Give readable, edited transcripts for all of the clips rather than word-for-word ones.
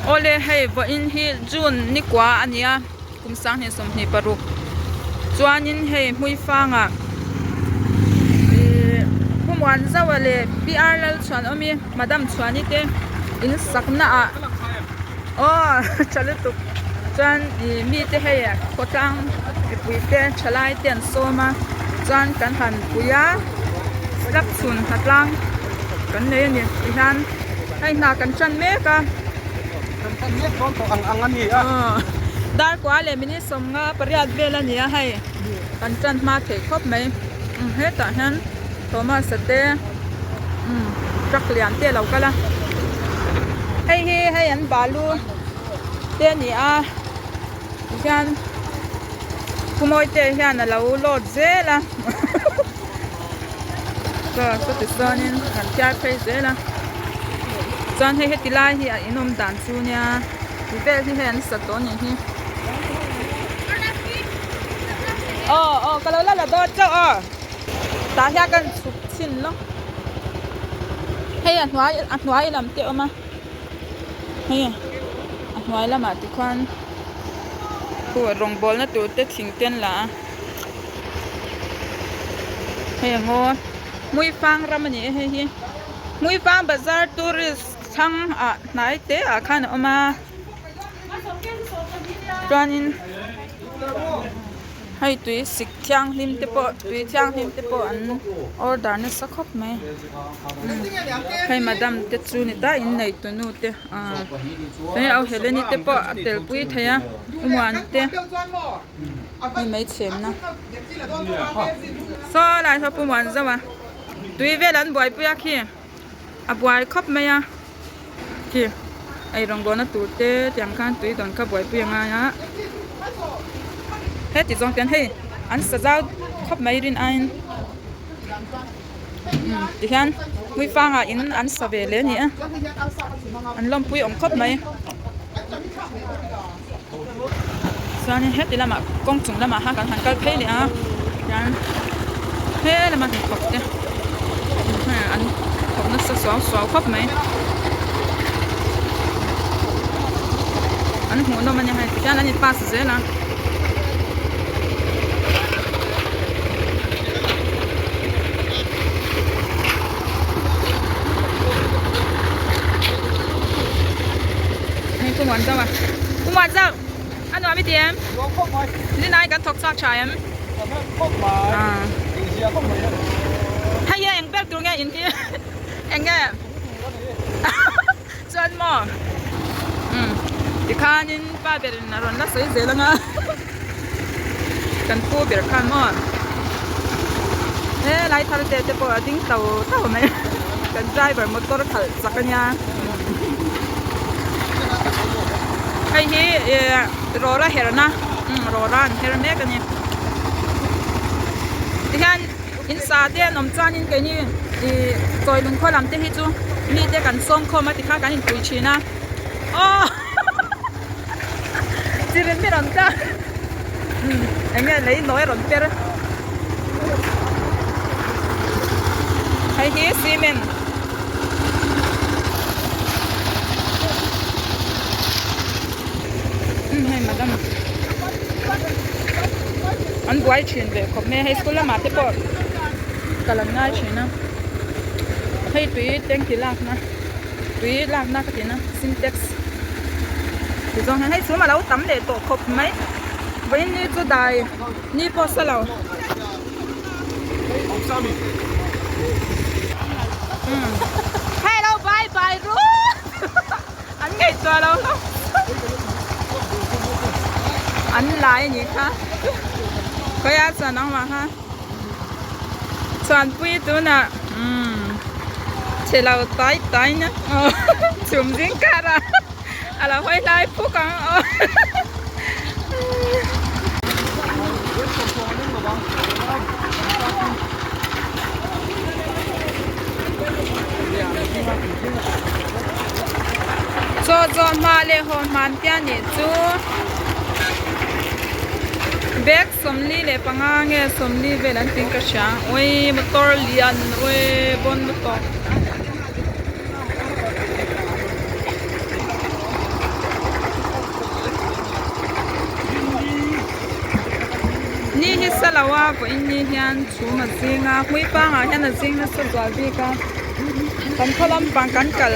โอเลให้บ่อินฮิจุนนี่กว่าอันเนี้ยกุมสังเฮสมนี่ปรุจวนอินให้มุยฟังอ่ะผู้มวนเจ้าเลยปีอาร์ลชวนมีมาดามชวนนี่เตอินสักน่ะอ่ะอ๋อฉันเลยตุกจวนมีเตให้โคตังปุยเตฉลายเตียนโซมาจวนกันหันปุยารับสุนหัดลังกันเลยนี่ที่นั่นให้นากันจันเมกะกันเนี่ยพร้อมตัวอังนี่อ่ะดาร์กว่าเลยมินิสมงาปริยัติเวลานี้ให้กันจันมาเทครบไหมเฮ้แต่นั้นโทมัสเต้จักเลียนเต้เราก็ละให้อันบาลูเต้นี่อ่ะยันขโมยเต้ยันเราโหลดเจละก็สุดท้ายนี่กันจ่ายไปเจละจนให้เฮติลายที่อินอมดันซูเนี่ยที่เป็นที่เห็นสตูนี่ที่ก็แล้วละโดดเจ้าตาเฮียกันสุกชิน咯ให้อันหัวลำเตี้ยมาให้อันหัวลำมาที่ควันผู้รองบอลนะตัวเตะสิงเตียนละให้งอมุยฟังรำมันนี่ให้มุยฟังบาซาร์ทัวริสทั้งไหนเตะขันออกมาตอนนี้ให้ตุยสิกเที่ยงริมเตปตุยเที่ยงริมเตปอันออเดอร์นี่สักครบไหมให้มาดามเตจูนี่ได้อินไหนตัวนู้นเตะให้เอาเฮเลนี่เตปเตลปุยเทียวันเตะไม่เชื่อนะสออะไรครับปุ่มวันจ้ะวะตุยเวลันบ่อยปุยอะขี้บ่อยครบไหมอะขี้ไอรองบอลน่ะตัวเตะจังกันตุยตอนขับบ่อยปุยยังไงฮะเฮ้ติดจงเตียนเฮ้อันสะเจ้าครบไม่รินอันดิฉันมุยฟังอินอันสะเวเลยนี่อันล้มปุยครบไหมส่วนนี้เฮ้ติละมากงจุงละมาหากันหันกันเพ่เลยยันเฮ้ละมาถึงครบเนี่ยอันครบนั่นสาวครบไหมอันหัวนมมันยังไงดิฉันอันนี้ป้าเสียนะคุณวันเจ้าคุณวันเจ้าอันนู้นไม่เตรียมนี่นายกันทกซักชายมั้ยให้ยังเปิดตรงนี้อินที่ยังไงจนหมอที่ข้านินป้าเป็นนรนละสวยเจ๋งแล้วนะกันพูดเบียร์ข้ามหมอไล่ทาร์เตะปอดิ้งเต่าไหมกันใจแบบมอเตอร์ขับสักกันยาให้รอละเฮรนะรอร้านเฮรเมกันนี่ที่ฉันอินซาเดียนอมจานินกันนี่จอยลุงข้อลำเตะให้จูมีเด็กกันส่งข้อมาที่ข้ากันอินปุยชีนะจีรินไม่รำจ้าเอ็งเลยน้อยรำเตอร์ให้ซีเมนให้มาดามอันบวยชินเลยขอบแม่ให้สกุลละมาเตปอกำลังง่ายชินนะให้ตุยเต็งที่ลากนะตุยลากนะก็ทีนะซินเท็กซ์ที่จงให้สูมาแล้วตั้มเลยตัวขอบไหมวันนี้จะได้นี่พอสแล้วให้เราไปรู้อันไงตัวเราอันไหลนี่ค่ะก็อยากจะน้องมาค่ะส่วนปุ้ยตัวน่ะเชลาตายนะจุ่มจิงกันอ่ะอะไรห้อยไล่ผู้กังโจมาเลยหอมมันเตี้ยนี่จูเบกสมลีเลยปังงาสมลีเวลันติงกระชังโอ้ยมอเตอร์เลียนโอ้ยบนมอเตอร์ sa lawa po inni hian chu ma zinga Hmuifang a hian a zing na sa zwal bi ka kan kholam pang kan kal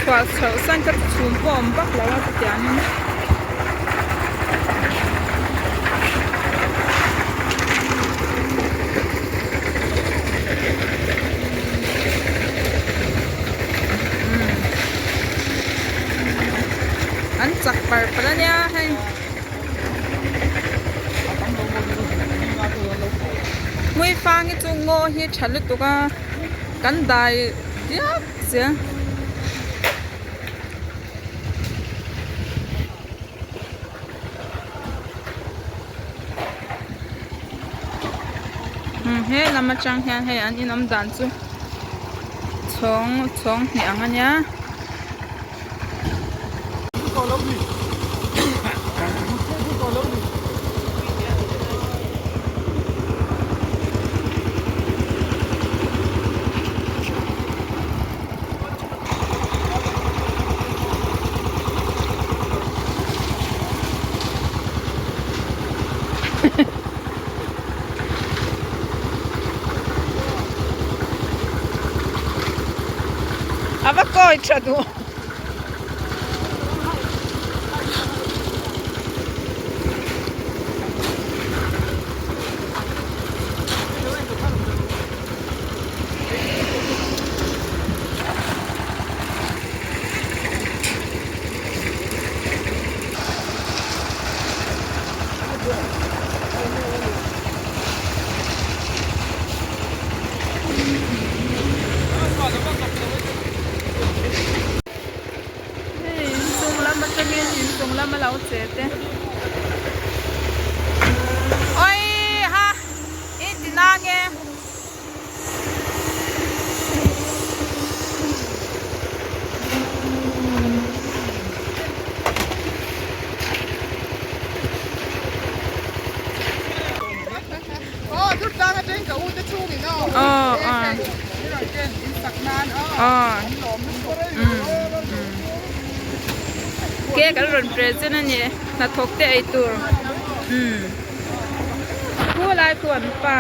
khwa chho san ka chum po om bak lawa ti tianin an chak par pala nya hai Hmuifang hi chu ngo hi thalu tuka kan dai yak sia he lama chang hian he an in om dan chu chong ni angania ava koi chadu chung lama lau che te oi ha i tina nge chút ra cái trên cái u cái chu thì nó cái insakna ke kal ron present ani na thokte ai tur ku lai ku an pa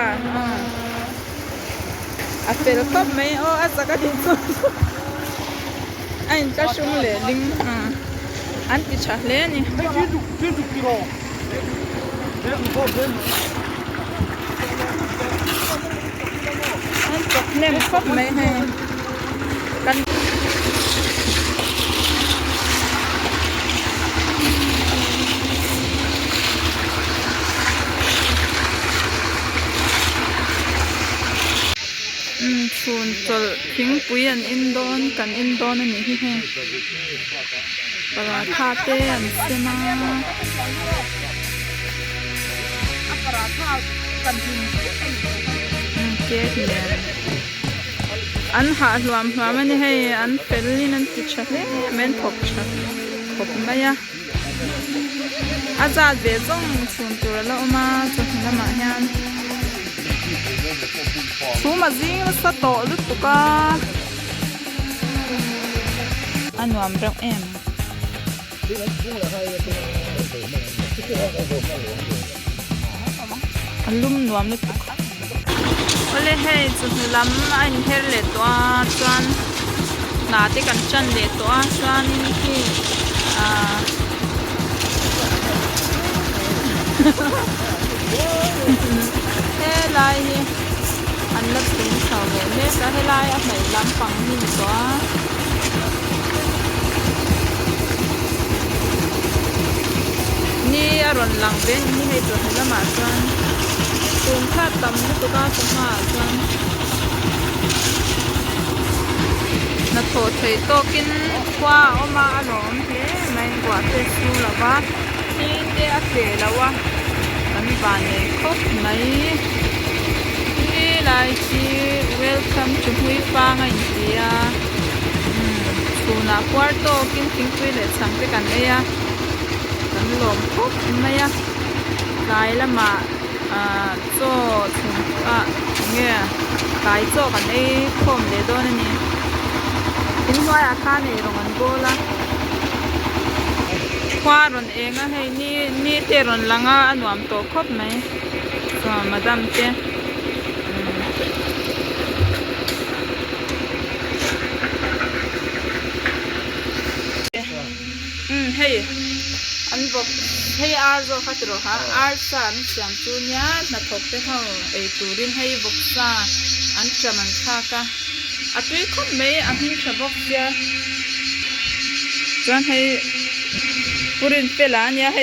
a fel khop mai o a saka din chu ain ka shung le ling an ti cha le ni chứ kilo an chok nem khop mai he kan chun chol thing pui an indon kan indon ani hi he para tha te an sema para tha kan hin ke le an ha hluam hluam ani he an pelin an ti chale men thok cha khop maya azad be zong chun tur la oma chun lama hian chu ma zing sa to lu tuka anuam rong em alum nuam lu tuka ole he chu lam an her le to a chuan na te kan chan le to a chuan ki he lai an lấp tiếng sầu về nét ra hay lai ăn này làm bằng nhìn quá ni aron lang bên ni hay tuần hay là mà chuan tuần khác tầm nó tụi ta cũng mà chuan na thổ thấy to kinh qua oma aron thế này quả tê siêu là ba ni tê ác để là wa anh bạn này khóc mấy lai chi welcome to Hmuifang a intia tuna kwarto kin thingpui le changte kan eya kan lom khop maya lai lama cho chhungkua nge kai cho kan ei khom le don ani tin hoi a kha nei rong an gola kwa ron enga hei ni te ron langa anuam to khop mai มาดามเต้เฮ้ยอันบอกเฮ้ยอาร์โซคัตโรฮะอาร์ซ่านี่เสียงจูเนียนัดทบเตเขาตูรินเฮ้ยบอกซ่าอันจะมันค่ากะอัตุยคนไม่อันนี้จะบอกเสียจนให้ปุรินเปล่าเนี่ยให้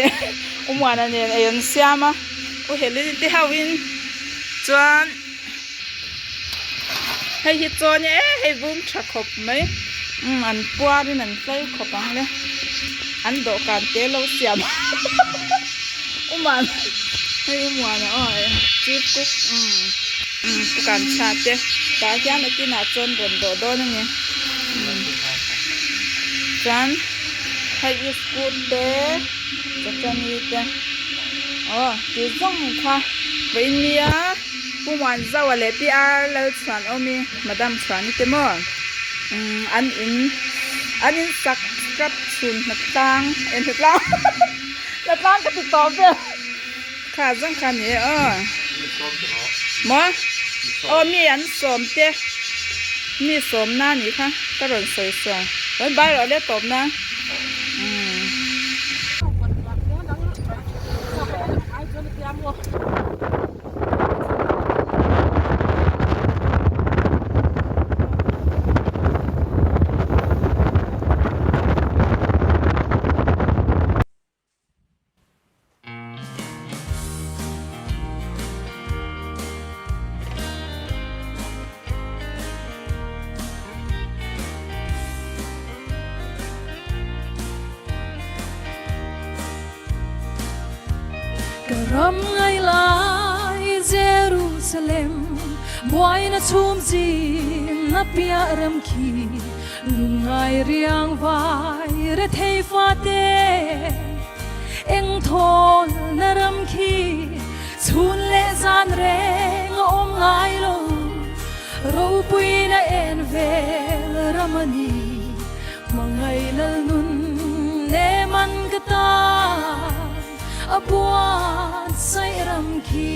วันนั้นเนี่ยยังเสียมาเห็นเลยที่เขาวินจนให้ฮิตจนเนี่ยให้บุ้มชักขบไหมอันปัวนี่นั่นใส่ขบอังเลยอันโดการเตะเราเสียมวันให้วันน่ะจีบกุ๊กการชาเตะตาแค่นักกินอาจนโดนนั่นไงจันให้อีสกูเตะจะนี่เตะจีจงค่ะวันนี้ผู้วันเจ้าอะไรพี่อาร์เราสอนมีมาดามสอนนี่เต็มอ่ะอันอินสักกับชุนนักตังนักตังก็ติดต่อไปขาจังคันนี้มีอันสมเตะมีสมหน้านี่ค่ะก็รอนสวยๆแล้วใบเราเรียกตบนะรำไงลายเยรูซาเล็มบอยน่ะชุ่มจีนับเปียรำคีลุงไงเรียงไว้ระเทยฟ้าเตเอ็งทนน่ะรำคีชุนเลจานเรงอมไงลงรูปุยน่ะเอ็นเวลรำนีมังไงนั่นนุนเนมันกตาอบัวใส่รำคี